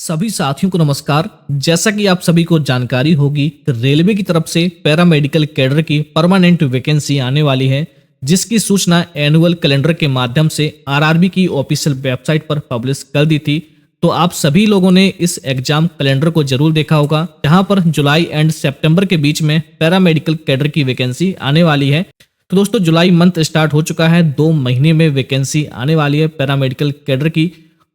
सभी साथियों को नमस्कार। जैसा कि आप सभी को जानकारी होगी कि रेलवे की तरफ से पैरामेडिकल कैडर की परमानेंट वैकेंसी आने वाली है, जिसकी सूचना एनुअल कैलेंडर के माध्यम से आरआरबी की ऑफिशियल वेबसाइट पर पब्लिश कर दी थी। तो आप सभी लोगों ने इस एग्जाम कैलेंडर को जरूर देखा होगा, जहां पर जुलाई एंड सितंबर के बीच में पैरामेडिकल कैडर की वैकेंसी आने वाली है। तो दोस्तों, जुलाई मंथ स्टार्ट हो चुका है, 2 महीने में वैकेंसी आने वाली है पैरामेडिकल कैडर की।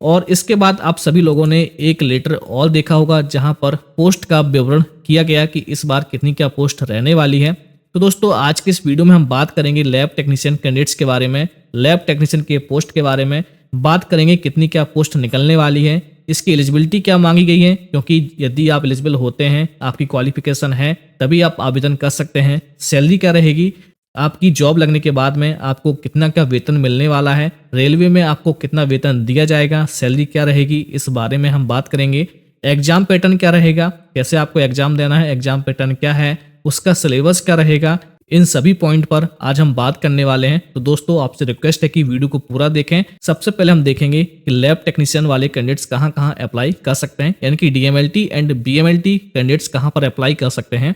और इसके बाद आप सभी लोगों ने एक लेटर और देखा होगा, जहां पर पोस्ट का विवरण किया गया कि इस बार कितनी क्या पोस्ट रहने वाली है। तो दोस्तों, आज के इस वीडियो में हम बात करेंगे लैब टेक्नीशियन कैंडिडेट्स के बारे में, लैब टेक्नीशियन के पोस्ट के बारे में बात करेंगे, कितनी क्या पोस्ट निकलने वाली है, इसकी एलिजिबिलिटी क्या मांगी गई है, क्योंकि यदि आप एलिजिबल होते हैं, आपकी क्वालिफिकेशन है, तभी आप आवेदन कर सकते हैं। सैलरी क्या रहेगी, आपकी जॉब लगने के बाद में आपको कितना क्या वेतन मिलने वाला है, रेलवे में आपको कितना वेतन दिया जाएगा, सैलरी क्या रहेगी, इस बारे में हम बात करेंगे। एग्जाम पैटर्न क्या रहेगा, कैसे आपको एग्जाम देना है, एग्जाम पैटर्न क्या है, उसका सिलेबस क्या रहेगा, इन सभी पॉइंट पर आज हम बात करने वाले हैं। तो दोस्तों, आपसे रिक्वेस्ट है कि वीडियो को पूरा देखें। सबसे पहले हम देखेंगे कि लैब टेक्नीशियन वाले कैंडिडेट्स कहां कहां अप्लाई कर सकते हैं, यानी कि डीएमएलटी एंड बीएमएलटी कैंडिडेट्स कहां पर अप्लाई कर सकते हैं।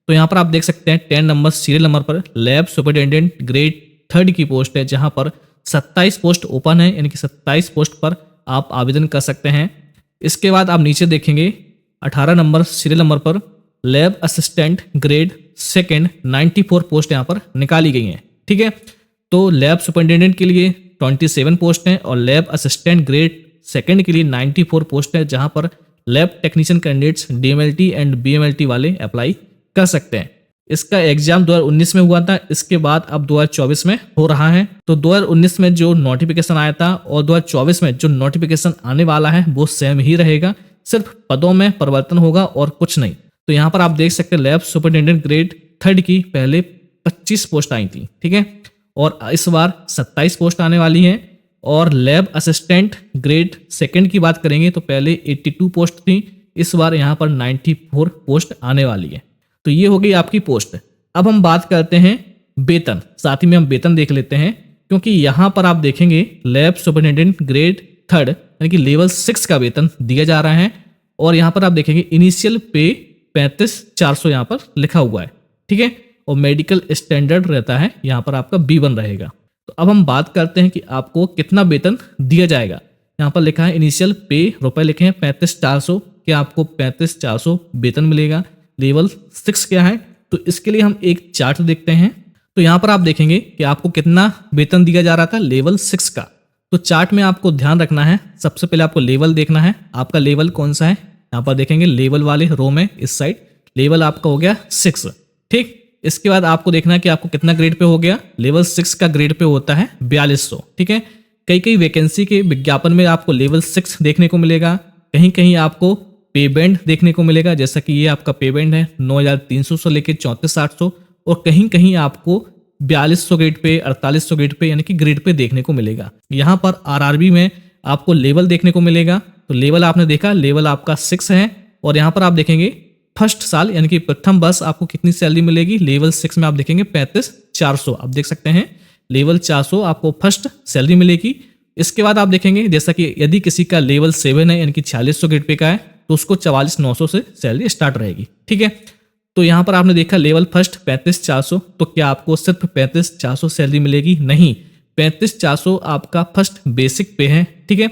तो यहाँ पर आप देख सकते हैं 10 नंबर सीरियल नंबर पर लैब सुपरिटेंडेंट ग्रेड 3 की पोस्ट है, जहां पर 27 पोस्ट ओपन है, यानी कि 27 पोस्ट पर आप आवेदन कर सकते हैं। इसके बाद आप नीचे देखेंगे 18 नंबर सीरियल नंबर पर लैब असिस्टेंट ग्रेड 2 94 पोस्ट यहाँ पर निकाली गई हैं। ठीक है, तो लैब सुपरिटेंडेंट के लिए 27 पोस्ट हैं और लैब असिस्टेंट ग्रेड 2 के लिए 94 पोस्ट है, जहां पर lab technician candidates DMLT and BMLT वाले अप्लाई कर सकते हैं। इसका एग्जाम 2019 में हुआ था, इसके बाद अब 2024 में हो रहा है। तो 2019 में जो नोटिफिकेशन आया था और 2024 में जो नोटिफिकेशन आने वाला है वो सेम ही रहेगा, सिर्फ पदों में परिवर्तन होगा और कुछ नहीं। तो यहाँ पर आप देख सकते हैं लैब सुपरिटेंडेंट ग्रेड 3 की पहले 25 पोस्ट आई थी, ठीक है, और इस बार 27 पोस्ट आने वाली है। और लैब असिस्टेंट ग्रेड 2 की बात करेंगे तो पहले 82 पोस्ट थी, इस बार यहाँ पर 94 पोस्ट आने वाली है। तो ये हो गई आपकी पोस्ट। अब हम बात करते हैं वेतन, साथ ही में हम वेतन देख लेते हैं, क्योंकि यहाँ पर आप देखेंगे लैब सुपरिटेंडेंट ग्रेड 3 यानी कि लेवल 6 का वेतन दिया जा रहा है। और यहाँ पर आप देखेंगे इनिशियल पे 35,400 यहाँ पर लिखा हुआ है, ठीक है, और मेडिकल स्टैंडर्ड रहता है, यहाँ पर आपका B1 रहेगा। तो अब हम बात करते हैं कि आपको कितना वेतन दिया जाएगा। यहाँ पर लिखा है इनिशियल पे रुपए लिखे हैं 35,400, कि आपको 35,400 वेतन मिलेगा। लेवल 6 क्या है, तो इसके लिए हम एक चार्ट देखते हैं। तो यहाँ पर आप देखेंगे कि आपको कितना वेतन दिया जा रहा था लेवल 6 का। तो चार्ट में आपको ध्यान रखना है, सबसे पहले आपको लेवल देखना है, आपका लेवल कौन सा है। यहाँ पर देखेंगे लेवल वाले रो में इस साइड लेवल आपका हो गया 6, ठीक। इसके बाद आपको देखना है कि आपको कितना ग्रेड पे हो गया। लेवल 6 का ग्रेड पे होता है 4200, ठीक है। कई वैकेंसी के विज्ञापन में आपको लेवल 6 देखने को मिलेगा, कहीं कहीं आपको पे बैंड देखने को मिलेगा, जैसा कि ये आपका पे बैंड है 9,300 से लेकर 34,800, और कहीं कहीं आपको 4200 ग्रेड पे, 4800 ग्रेड पे, यानी कि ग्रेड पे देखने को मिलेगा। यहाँ पर आरआरबी में आपको लेवल देखने को मिलेगा। तो लेवल आपने देखा, लेवल आपका 6 है। और यहाँ पर आप देखेंगे फर्स्ट साल यानी कि प्रथम वर्ष आपको कितनी सैलरी मिलेगी, लेवल 6 में आप देखेंगे 35,400, आप देख सकते हैं लेवल 400 आपको फर्स्ट सैलरी मिलेगी। इसके बाद आप देखेंगे जैसा कि यदि किसी का लेवल 7 है यानी कि 4600 ग्रेड पे का है, तो उसको 44,900 से सैलरी स्टार्ट रहेगी, ठीक है। तो यहाँ पर आपने देखा लेवल फर्स्ट 35,400, तो क्या आपको सिर्फ 35,400 सैलरी मिलेगी? नहीं, 35,400 आपका फर्स्ट बेसिक पे है, ठीक है।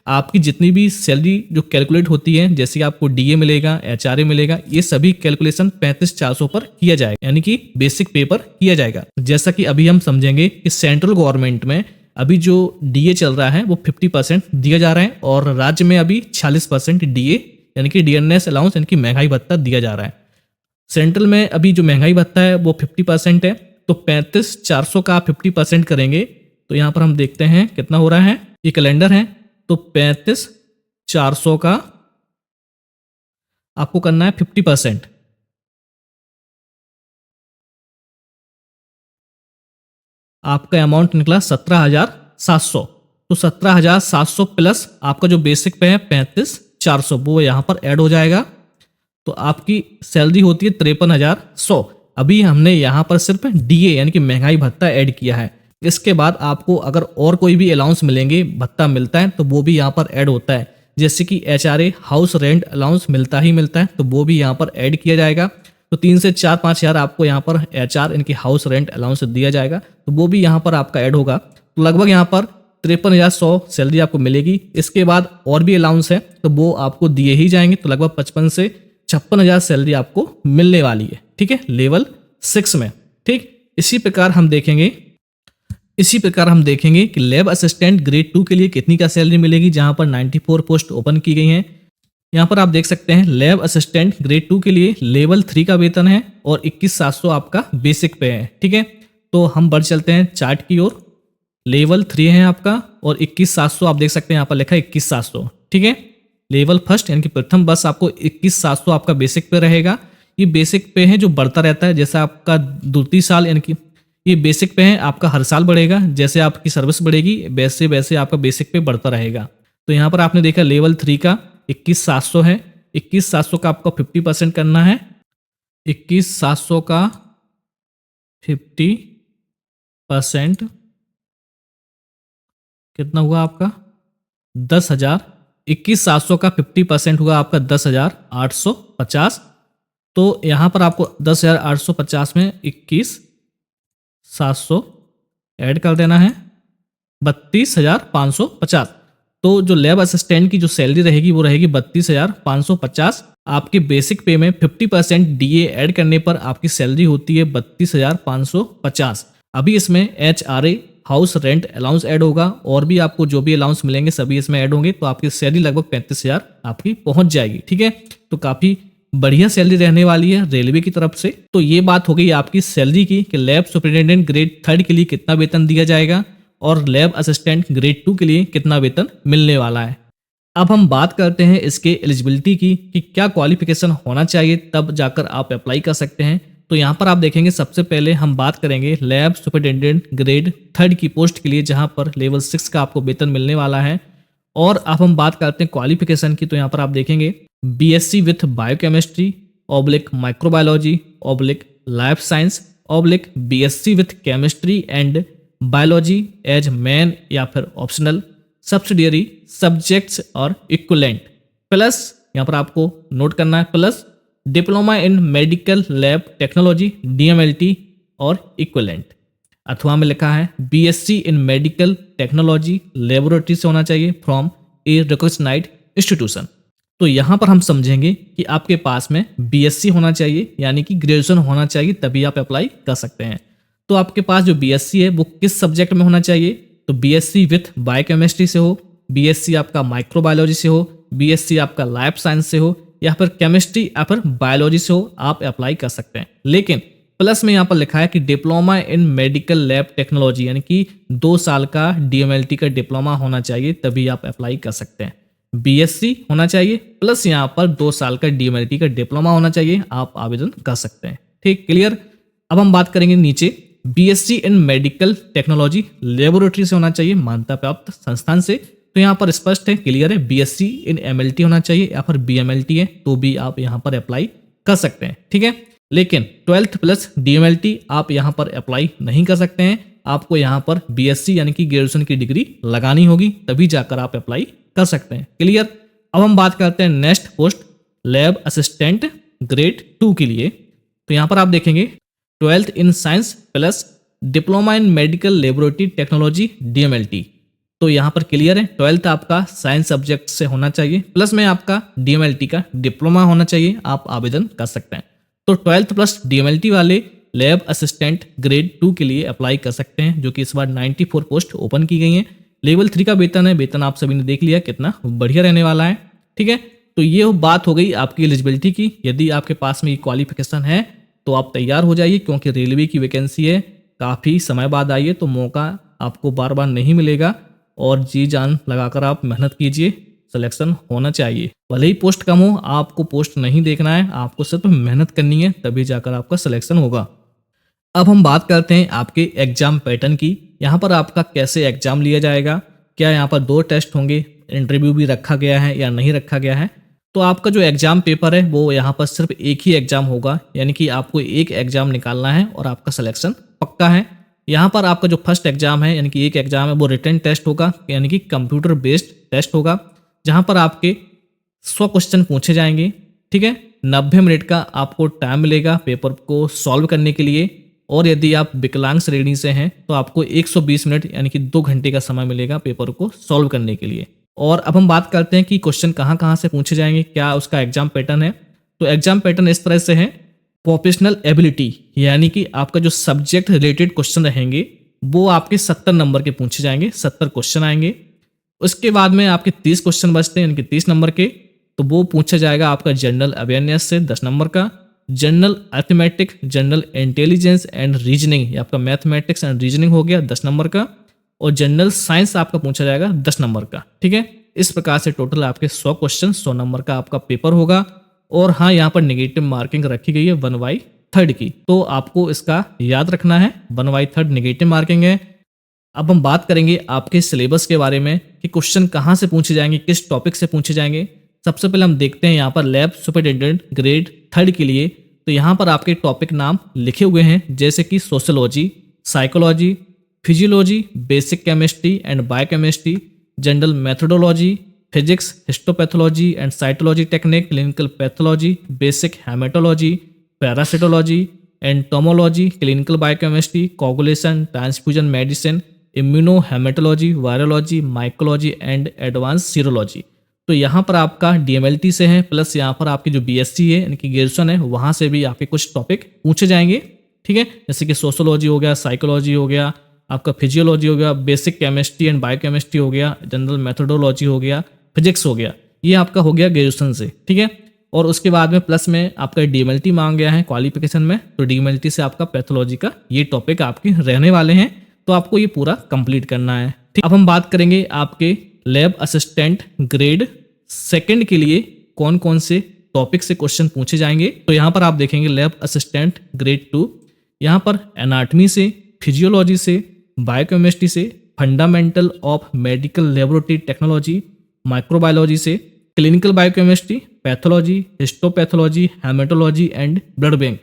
आपकी जितनी भी सैलरी जो कैलकुलेट होती है, जैसे आपको डीए मिलेगा, एचआरए मिलेगा, ये सभी कैलकुलेशन 35,400 पर किया जाएगा, यानी कि बेसिक पे पर किया जाएगा। जैसा कि अभी हम समझेंगे कि सेंट्रल गवर्नमेंट में अभी जो डीए चल रहा है वो 50% दिया जा रहा है, और राज्य में अभी 46% डीए यानी कि डियरनेस अलाउंस यानी कि महंगाई भत्ता दिया जा रहा है। सेंट्रल में अभी जो महंगाई भत्ता है वो 50% है, तो 35,400 का 50% करेंगे तो यहाँ पर हम देखते हैं कितना हो रहा है। ये कैलेंडर है, तो 35,400 का आपको करना है 50%। आपका अमाउंट निकला 17,700। तो 17,700 प्लस आपका जो बेसिक पे है 35,400, वो यहाँ पर ऐड हो जाएगा। तो आपकी सैलरी होती है 53,100। अभी हमने यहाँ पर सिर्फ डीए यानी कि महंगाई भत्ता ऐड किया है। इसके बाद आपको अगर और कोई भी अलाउंस मिलेंगे, भत्ता मिलता है, तो वो भी यहाँ पर ऐड होता है। जैसे कि HRA हाउस रेंट अलाउंस मिलता ही मिलता है, तो वो भी यहाँ पर ऐड किया जाएगा। तो 3 से 4-5 हज़ार आपको यहाँ पर HR इनकी हाउस रेंट अलाउंस दिया जाएगा, तो वो भी यहाँ पर आपका ऐड होगा। तो लगभग यहाँ पर 53,100 सैलरी आपको मिलेगी। इसके बाद और भी अलाउंस है तो वो आपको दिए ही जाएंगे, तो लगभग 55 से 56,000 सैलरी आपको मिलने वाली है, ठीक है, लेवल 6 में। ठीक, इसी प्रकार हम देखेंगे कि लैब असिस्टेंट ग्रेड 2 के लिए कितनी का सैलरी मिलेगी, जहां पर 94 पोस्ट ओपन की गई हैं। यहाँ पर आप देख सकते हैं लैब असिस्टेंट ग्रेड 2 के लिए लेवल 3 का वेतन है और 21,700 आपका बेसिक पे है। ठीक है, तो हम बढ़ चलते हैं चार्ट की ओर। लेवल 3 है आपका और 21,700 आप देख सकते हैं, यहाँ पर लिखा है 21,700। ठीक है, लेवल फर्स्ट यानी कि प्रथम बस आपको 21,700 आपका बेसिक पे रहेगा। ये बेसिक पे है जो बढ़ता रहता है, जैसा आपका द्वितीय साल यानी कि ये बेसिक पे है, आपका हर साल बढ़ेगा, जैसे आपकी सर्विस बढ़ेगी वैसे वैसे आपका बेसिक पे बढ़ता रहेगा। तो यहाँ पर आपने देखा लेवल 3 का 21,700 है, 21,700 का आपको 50% करना है। 21,700 का 50% कितना हुआ आपका 10,000। 21,700 का 50% हुआ आपका 10,850। तो यहाँ पर आपको 10,850 में 21,700 ऐड कर देना है, 32,550। तो जो लैब असिस्टेंट की जो सैलरी रहेगी वो रहेगी 32,550। आपके बेसिक पे में 50% DA ऐड करने पर आपकी सैलरी होती है 32,550। अभी इसमें HRA house rent allowance add होगा और भी आपको जो भी अलाउंस मिलेंगे सभी इसमें ऐड होंगे, तो आपकी सैलरी लगभग 35,000 आपकी पहुंच जाएगी। ठीक है, तो काफी बढ़िया सैलरी रहने वाली है रेलवे की तरफ से। तो ये बात हो गई आपकी सैलरी की कि लैब सुपरिटेंडेंट ग्रेड 3 के लिए कितना वेतन दिया जाएगा और लैब असिस्टेंट ग्रेड 2 के लिए कितना वेतन मिलने वाला है। अब हम बात करते हैं इसके एलिजिबिलिटी की कि क्या क्वालिफिकेशन होना चाहिए तब जाकर आप अप्लाई कर सकते हैं। तो यहाँ पर आप देखेंगे सबसे पहले हम बात करेंगे लैब सुपरिटेंडेंट ग्रेड 3 की पोस्ट के लिए, जहाँ पर लेवल 6 का आपको वेतन मिलने वाला है। और अब हम बात करते हैं क्वालिफिकेशन की, तो यहाँ पर आप देखेंगे BSc with biochemistry microbiology life science BSc with chemistry and biology as main या फिर ऑप्शनल सब्सिडियरी सब्जेक्ट्स और इक्विवेलेंट, प्लस यहाँ पर आपको नोट करना है plus diploma in medical lab technology DMLT और इक्विवेलेंट। अथवा में लिखा है BSc in medical technology laboratory से होना चाहिए फ्रॉम ए रिकॉग्नाइज्ड इंस्टीट्यूशन। तो यहाँ पर हम समझेंगे कि आपके पास में BSc होना चाहिए यानी कि ग्रेजुएशन होना चाहिए, तभी आप अप्लाई कर सकते हैं। तो आपके पास जो BSc है वो किस सब्जेक्ट में होना चाहिए, तो BSc विथ बायोकेमिस्ट्री से हो, BSc आपका माइक्रोबायोलॉजी से हो, BSc आपका लाइफ साइंस से हो या फिर केमिस्ट्री या फिर बायोलॉजी से हो, आप अप्लाई कर सकते हैं। लेकिन प्लस में यहाँ पर लिखा है कि diploma in medical lab technology यानी कि 2 साल का DMLT का डिप्लोमा होना चाहिए, तभी आप अप्लाई कर सकते हैं। BSc होना चाहिए प्लस यहाँ पर 2 साल का DMLT का डिप्लोमा होना चाहिए, आप आवेदन कर सकते हैं। ठीक, क्लियर। अब हम बात करेंगे नीचे BSc in medical technology laboratory से होना चाहिए, मान्यता प्राप्त संस्थान से। तो यहाँ पर स्पष्ट है, क्लियर है, BSc इन MLT होना चाहिए या फिर BMLT है तो भी आप यहाँ पर अप्लाई कर सकते हैं। ठीक है, लेकिन 12th प्लस DMLT आप यहाँ पर अप्लाई नहीं कर सकते हैं, आपको यहाँ पर BSc यानी कि ग्रेजुएशन की डिग्री लगानी होगी, तभी जाकर आप अप्लाई कर सकते हैं। क्लियर। अब हम बात करते हैं next post lab assistant grade 2 के लिए। तो यहाँ पर आप देखेंगे 12th in science plus diploma in medical laboratory technology DMLT। तो यहाँ पर क्लियर है, 12th आपका साइंस सब्जेक्ट से होना चाहिए प्लस में आपका DMLT का डिप्लोमा होना चाहिए, आप आवेदन कर सकते हैं। तो 12th प्लस DMLT वाले लैब असिस्टेंट ग्रेड 2 के लिए अप्लाई कर सकते हैं, जो कि इस बार 94 पोस्ट ओपन की गई हैं। लेवल 3 का वेतन है, वेतन आप सभी ने देख लिया कितना बढ़िया रहने वाला है। ठीक है, तो ये बात हो गई आपकी एलिजिबिलिटी की। यदि आपके पास में ये क्वालिफिकेशन है तो आप तैयार हो जाइए, क्योंकि रेलवे की वैकेंसी है, काफ़ी समय बाद आई है, तो मौका आपको बार बार नहीं मिलेगा और जी जान लगाकर आप मेहनत कीजिए, सिलेक्शन होना चाहिए। भले ही पोस्ट कम हो, आपको पोस्ट नहीं देखना है, आपको सिर्फ मेहनत करनी है, तभी जाकर आपका सिलेक्शन होगा। अब हम बात करते हैं आपके एग्जाम पैटर्न की। यहाँ पर आपका कैसे एग्जाम लिया जाएगा, क्या यहाँ पर 2 टेस्ट होंगे, इंटरव्यू भी रखा गया है या नहीं रखा गया है। तो आपका जो एग्जाम पेपर है वो यहाँ पर सिर्फ एक ही एग्जाम होगा, यानी कि आपको एक एग्जाम निकालना है और आपका सिलेक्शन पक्का है। यहाँ पर आपका जो फर्स्ट एग्जाम है यानी कि एक एग्जाम है वो रिटन टेस्ट होगा, यानी कि कंप्यूटर बेस्ड टेस्ट होगा, जहां पर आपके 100 क्वेश्चन पूछे जाएंगे। ठीक है, 90 मिनट का आपको टाइम मिलेगा पेपर को सॉल्व करने के लिए, और यदि आप विकलांग श्रेणी से हैं तो आपको 120 मिनट यानी कि 2 घंटे का समय मिलेगा पेपर को सॉल्व करने के लिए। और अब हम बात करते हैं कि क्वेश्चन कहाँ से पूछे जाएंगे, क्या उसका एग्जाम पैटर्न है। तो एग्जाम पैटर्न इस तरह से है, प्रोफेशनल एबिलिटी यानी कि आपका जो सब्जेक्ट रिलेटेड क्वेश्चन रहेंगे वो आपके 70 नंबर के पूछे जाएंगे, 70 क्वेश्चन आएंगे। उसके बाद में आपके 30 क्वेश्चन बचते हैं यानी कि 30 नंबर के, तो वो पूछा जाएगा आपका जनरल अवेयरनेस से 10 नंबर का, general arithmetic, general intelligence and reasoning, ये आपका मैथमेटिक्स एंड रीजनिंग हो गया 10 नंबर का, और जनरल साइंस आपका पूछा जाएगा 10 नंबर का। ठीक है, इस प्रकार से टोटल आपके 100 क्वेश्चन 100 नंबर का आपका पेपर होगा। और हाँ, यहाँ पर नेगेटिव मार्किंग रखी गई है 1/3 की, तो आपको इसका याद रखना है, 1/3 नेगेटिव मार्किंग है। अब हम बात करेंगे आपके सिलेबस के बारे में कि क्वेश्चन कहाँ से पूछे जाएंगे, किस टॉपिक से पूछे जाएंगे। सबसे पहले हम देखते हैं यहाँ पर लैब सुपरिटेंडेंट ग्रेड 3 के लिए, तो यहाँ पर आपके टॉपिक नाम लिखे हुए हैं जैसे कि sociology, psychology, physiology, basic chemistry and biochemistry, general methodology, physics, histopathology and cytology technique, clinical pathology, basic haematology, parasitology, entomology, clinical biochemistry, coagulation, transfusion medicine, immuno haematology, virology, mycology and advance serology. तो यहाँ पर आपका DMLT से है, plus यहाँ पर आपकी जो BSc है यानी कि ग्रेजुएशन है वहाँ से भी आपके कुछ टॉपिक पूछे जाएंगे। ठीक है, जैसे कि सोशियोलॉजी हो गया, साइकोलॉजी हो गया, आपका फिजियोलॉजी हो गया, बेसिक केमिस्ट्री एंड बायोकेमिस्ट्री हो गया, जनरल मेथोडोलॉजी हो गया, फिजिक्स हो गया, ये आपका हो गया ग्रेजुएशन से। ठीक है, और उसके बाद में प्लस में आपका DMLT मांग गया है क्वालिफिकेशन में, तो DMLT से आपका पैथोलॉजी का ये टॉपिक आपके रहने वाले हैं, तो आपको ये पूरा कंप्लीट करना है। ठीक, अब हम बात करेंगे आपके लैब असिस्टेंट ग्रेड 2 के लिए कौन कौन से टॉपिक से क्वेश्चन पूछे जाएंगे। तो यहाँ पर आप देखेंगे लैब असिस्टेंट ग्रेड 2, यहाँ पर एनाटॉमी से, फिजियोलॉजी से, बायोकेमिस्ट्री से, fundamental of medical laboratory technology, microbiology से, clinical biochemistry, pathology, histopathology, haematology and blood bank,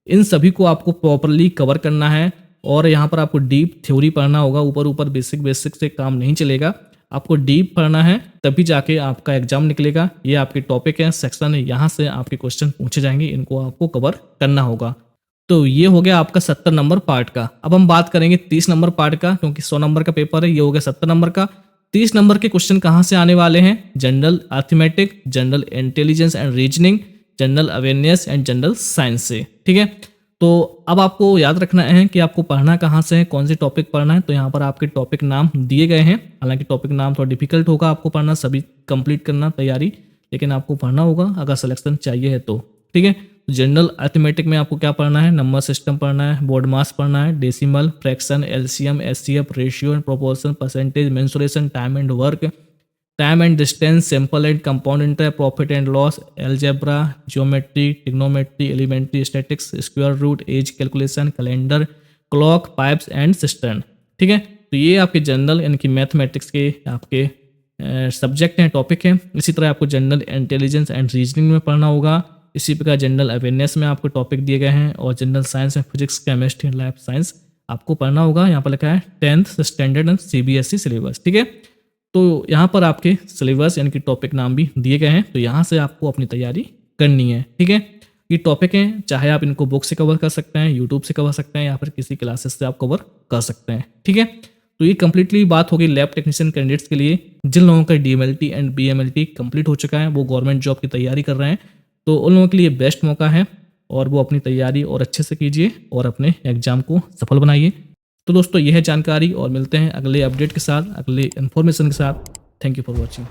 इन सभी को आपको प्रॉपरली कवर करना है। और यहाँ पर आपको डीप थ्योरी पढ़ना होगा, ऊपर ऊपर बेसिक से काम नहीं चलेगा, आपको डीप पढ़ना है तभी जाके आपका एग्जाम निकलेगा। ये आपके टॉपिक है, सेक्शन है, यहाँ से आपके क्वेश्चन पूछे जाएंगे, इनको आपको कवर करना होगा। तो ये हो गया आपका 70 नंबर पार्ट का। अब हम बात करेंगे 30 नंबर पार्ट का, क्योंकि 100 नंबर का पेपर है, ये हो गया 70 नंबर का। 30 नंबर के क्वेश्चन कहाँ से आने वाले हैं, general arithmetic, general intelligence and reasoning, general awareness and general science से। ठीक है, तो अब आपको याद रखना है कि आपको पढ़ना कहाँ से है, कौन से टॉपिक पढ़ना है। तो यहाँ पर आपके टॉपिक नाम दिए गए हैं, हालांकि टॉपिक नाम थोड़ा डिफिकल्ट होगा आपको पढ़ना, सभी कंप्लीट करना तैयारी, लेकिन आपको पढ़ना होगा अगर सिलेक्शन चाहिए है तो। ठीक है, जनरल अर्थमेटिक में आपको क्या पढ़ना है, नंबर सिस्टम पढ़ना है, बोर्ड मास पढ़ना है, decimal, fraction, LCM, SCF, ratio and proportion, percentage, mensuration, time and work, time and distance, simple and compound interest, profit and loss, algebra, geometry, trigonometry, elementary statics, square root, age calculation, calendar, clock, pipes and cistern. ठीक है, तो ये आपके general यानी कि mathematics के आपके subject हैं, टॉपिक हैं। इसी तरह आपको जनरल इंटेलिजेंस एंड रीजनिंग में पढ़ना होगा, इसी प्रकार जनरल अवेयरनेस में आपको टॉपिक दिए गए हैं, और जनरल साइंस में फिजिक्स, केमिस्ट्री, लैब साइंस आपको पढ़ना होगा। यहाँ पर लिखा है 10th standard and CBSE syllabus. ठीक है, तो यहाँ पर आपके सिलेबस यानी कि टॉपिक नाम भी दिए गए हैं, तो यहाँ से आपको अपनी तैयारी करनी है। ठीक है, ये टॉपिक हैं, चाहे आप इनको बुक से कवर कर सकते हैं, यूट्यूब से कवर सकते हैं, या फिर किसी क्लासेस से आप कवर कर सकते हैं। ठीक है, तो ये कंप्लीटली बात होगी लैब टेक्नीशियन कैंडिडेट्स के लिए, जिन लोगों का DMLT एंड BMLT कंप्लीट हो चुका है, वो गवर्नमेंट जॉब की तैयारी कर रहे हैं, तो उन लोगों के लिए बेस्ट मौका है, और वो अपनी तैयारी और अच्छे से कीजिए और अपने एग्जाम को सफल बनाइए। तो दोस्तों, यह है जानकारी, और मिलते हैं अगले अपडेट के साथ, अगले इन्फॉर्मेशन के साथ। Thank you for watching.